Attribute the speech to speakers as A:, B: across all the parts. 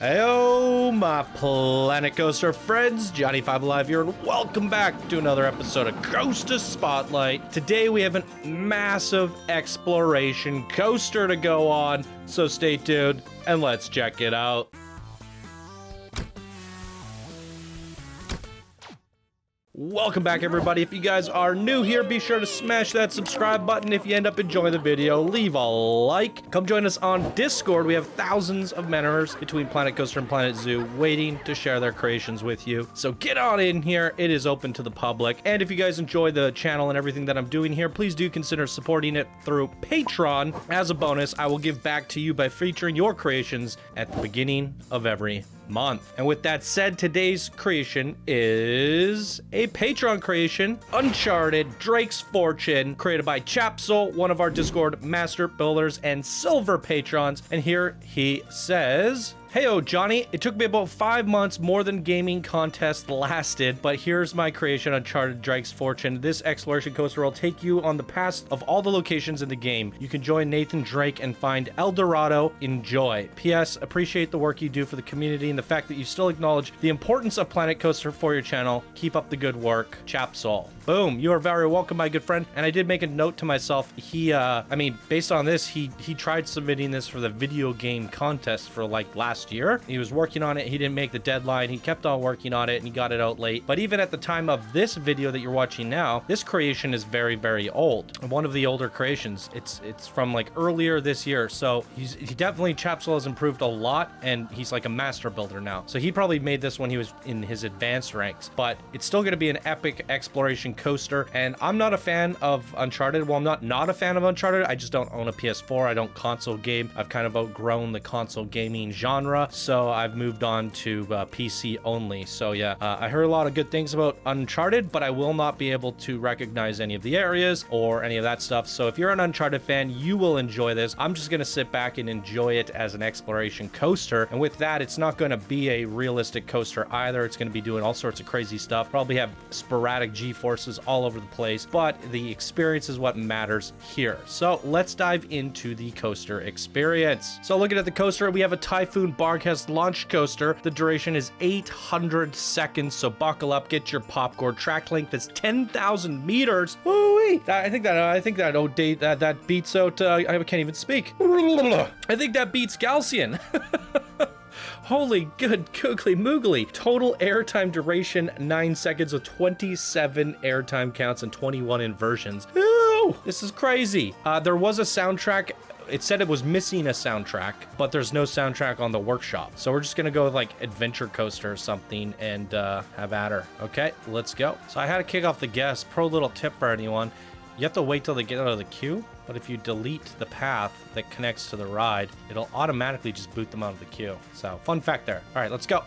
A: Heyo, my Planet Coaster friends, Johnny 5 Alive here, and welcome back to another episode of Coaster Spotlight. Today we have a massive exploration coaster to go on, so stay tuned and let's check it out. Welcome back, everybody. If you guys are new here, be sure to smash that subscribe button. If you end up enjoying the video, leave a like. Come join us on Discord. We have thousands of members between Planet Coaster and Planet Zoo waiting to share their creations with you. So get on in here. It is open to the public. And if you guys enjoy the channel and everything that I'm doing here, please do consider supporting it through Patreon. As a bonus, I will give back to you by featuring your creations at the beginning of every month. And with that said, today's creation is a Patreon creation, Uncharted Drake's Fortune, created by Tjebsol, one of our Discord master builders and silver patrons. And here he says, "Heyo, Johnny, it took me about 5 months more than gaming contest lasted, but here's my creation, Uncharted Drake's Fortune. This exploration coaster will take you on the path of all the locations in the game. You can join Nathan Drake and find El Dorado. Enjoy. P.S. Appreciate the work you do for the community and the fact that you still acknowledge the importance of Planet Coaster for your channel. Keep up the good work. Tjebsol." Boom. You are very welcome, my good friend. And I did make a note to myself. Based on this, he tried submitting this for the video game contest for like last year. He was working on it. He didn't make the deadline. He kept on working on it and he got it out late. But even at the time of this video that you're watching now, this creation is very, very old. One of the older creations. It's from like earlier this year. So he definitely, Tjebsol has improved a lot and he's like a master builder now. So he probably made this when he was in his advanced ranks, but it's still going to be an epic exploration coaster. And I'm not a fan of Uncharted. Well, I'm not a fan of Uncharted. I just don't own a PS4. I don't console game. I've kind of outgrown the console gaming genre. So I've moved on to PC only. So yeah, I heard a lot of good things about Uncharted, but I will not be able to recognize any of the areas or any of that stuff. So if you're an Uncharted fan, you will enjoy this. I'm just going to sit back and enjoy it as an exploration coaster. And with that, it's not going to be a realistic coaster either. It's going to be doing all sorts of crazy stuff. Probably have sporadic G-forces all over the place, but the experience is what matters here. So let's dive into the coaster experience. So looking at the coaster, we have a Typhoon Barcast launch coaster. The duration is 800 seconds, so buckle up, get your popcorn. Track length is 10,000 meters. Woo-wee! I think that beats out, I can't even speak. I think that beats Galcian. Holy good googly moogly. Total airtime duration 9 seconds with 27 airtime counts and 21 inversions. Ooh, this is crazy. There was a soundtrack. It said it was missing a soundtrack, but there's no soundtrack on the workshop. So we're just gonna go with like Adventure Coaster or something and have at her. Okay, let's go. So I had to kick off the guests. Pro little tip for anyone. You have to wait till they get out of the queue, but if you delete the path that connects to the ride, it'll automatically just boot them out of the queue. So, fun fact there. All right, let's go.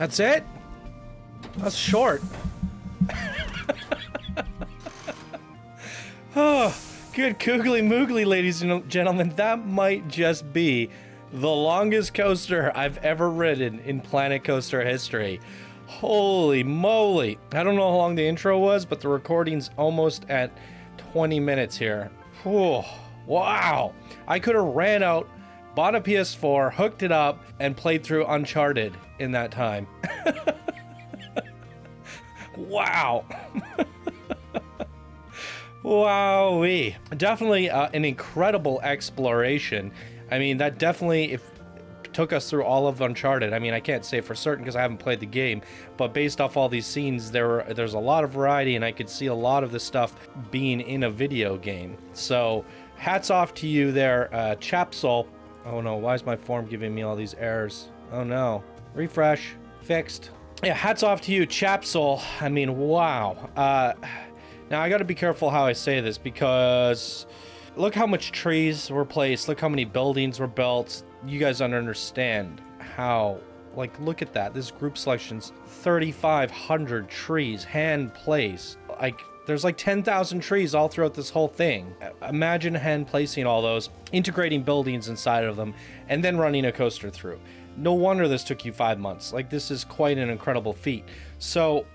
A: That's it? That's short. Oh, good googly moogly, ladies and gentlemen. That might just be the longest coaster I've ever ridden in Planet Coaster history. Holy moly. I don't know how long the intro was, but the recording's almost at 20 minutes here. Whew. Wow. I could have ran out, bought a PS4, hooked it up, and played through Uncharted in that time. Wow. Wowee. Definitely an incredible exploration. I mean, that definitely took us through all of Uncharted. I mean, I can't say for certain because I haven't played the game, but based off all these scenes, there's a lot of variety, and I could see a lot of the stuff being in a video game. So, hats off to you there, Tjebsol. Oh no, why is my form giving me all these errors? Oh no. Refresh. Fixed. Yeah, hats off to you, Tjebsol. I mean, wow. Now, I gotta be careful how I say this, because look how much trees were placed, look how many buildings were built. You guys don't understand how, like, look at that. This group selection's 3,500 trees, hand placed. Like, there's like 10,000 trees all throughout this whole thing. Imagine hand placing all those, integrating buildings inside of them, and then running a coaster through. No wonder this took you 5 months. Like, this is quite an incredible feat. So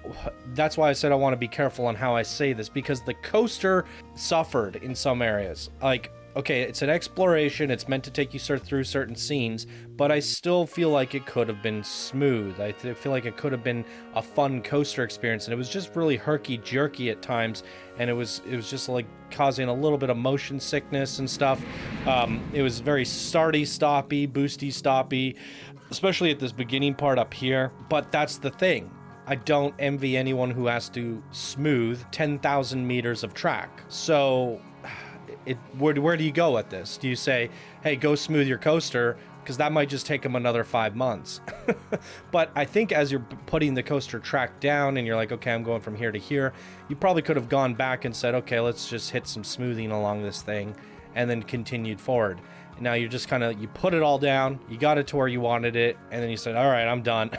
A: that's why I said I want to be careful on how I say this, because the coaster suffered in some areas. Like, okay, it's an exploration, it's meant to take you through certain scenes, but I still feel like it could have been smooth. I feel like it could have been a fun coaster experience, and it was just really herky-jerky at times, and it was just like causing a little bit of motion sickness and stuff. It was very starty-stoppy, boosty-stoppy, especially at this beginning part up here, but that's the thing. I don't envy anyone who has to smooth 10,000 meters of track. So where do you go with this? Do you say, hey, go smooth your coaster? Because that might just take them another 5 months. But I think as you're putting the coaster track down and you're like, okay, I'm going from here to here, you probably could have gone back and said, okay, let's just hit some smoothing along this thing, and then continued forward. And now you're just kind of, you put it all down, you got it to where you wanted it, and then you said, all right, I'm done.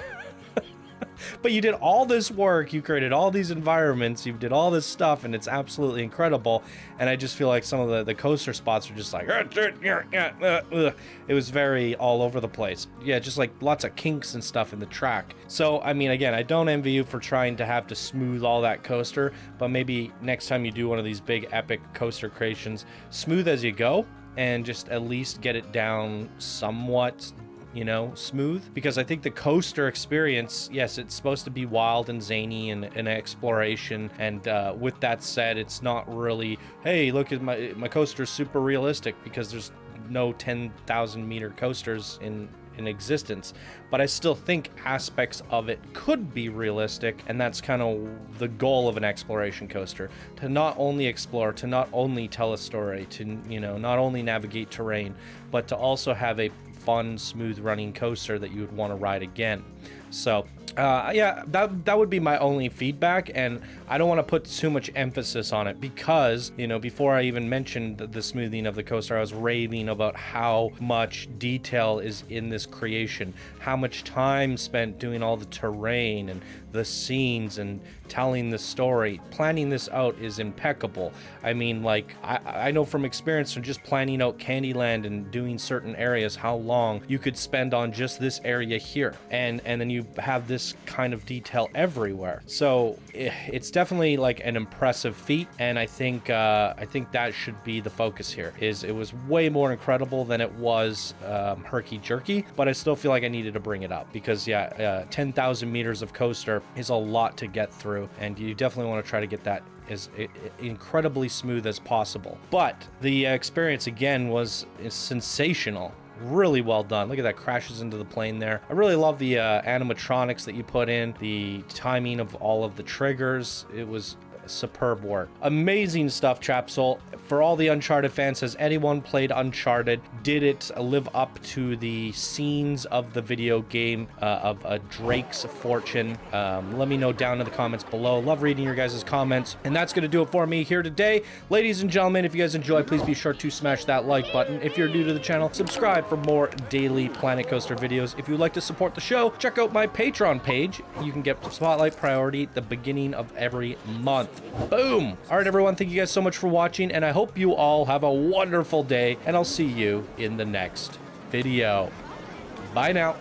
A: But you did all this work, you created all these environments, you did all this stuff, and it's absolutely incredible. And I just feel like some of the coaster spots are just like, it was very all over the place. Yeah, just like lots of kinks and stuff in the track. So, I mean, again, I don't envy you for trying to have to smooth all that coaster, but maybe next time you do one of these big epic coaster creations, smooth as you go, and just at least get it down somewhat, you know, smooth. Because I think the coaster experience, yes, it's supposed to be wild and zany and an exploration, and with that said, it's not really, hey, look at my coaster's super realistic, because there's no 10,000 meter coasters in existence. But I still think aspects of it could be realistic, and that's kind of the goal of an exploration coaster, to not only explore, to not only tell a story, to, you know, not only navigate terrain, but to also have a fun, smooth running coaster that you would want to ride again. So yeah, that would be my only feedback, and I don't want to put too much emphasis on it, because, you know, before I even mentioned the smoothing of the coaster, I was raving about how much detail is in this creation, how much time spent doing all the terrain and the scenes and telling the story. Planning this out is impeccable. I mean, like, I know from experience from just planning out Candyland and doing certain areas how long you could spend on just this area here, and then you have this kind of detail everywhere. So it's definitely like an impressive feat, and I think that should be the focus here. It was way more incredible than it was herky jerky, but I still feel like I needed to bring it up, because 10,000 meters of coaster is a lot to get through, and you definitely want to try to get that as incredibly smooth as possible. But the experience again was sensational. Really well done. Look at that, crashes into the plane there. I really love the animatronics that you put in, the timing of all of the triggers. It was superb work. Amazing stuff, Tjebsol. For all the Uncharted fans, has anyone played Uncharted? Did it live up to the scenes of the video game of Drake's fortune? Let me know down in the comments below. Love reading your guys' comments. And that's going to do it for me here today. Ladies and gentlemen, if you guys enjoy, please be sure to smash that like button. If you're new to the channel, subscribe for more daily Planet Coaster videos. If you'd like to support the show, check out my Patreon page. You can get Spotlight priority at the beginning of every month. Boom! All right, everyone, thank you guys so much for watching, and I hope you all have a wonderful day, and I'll see you in the next video. Bye now.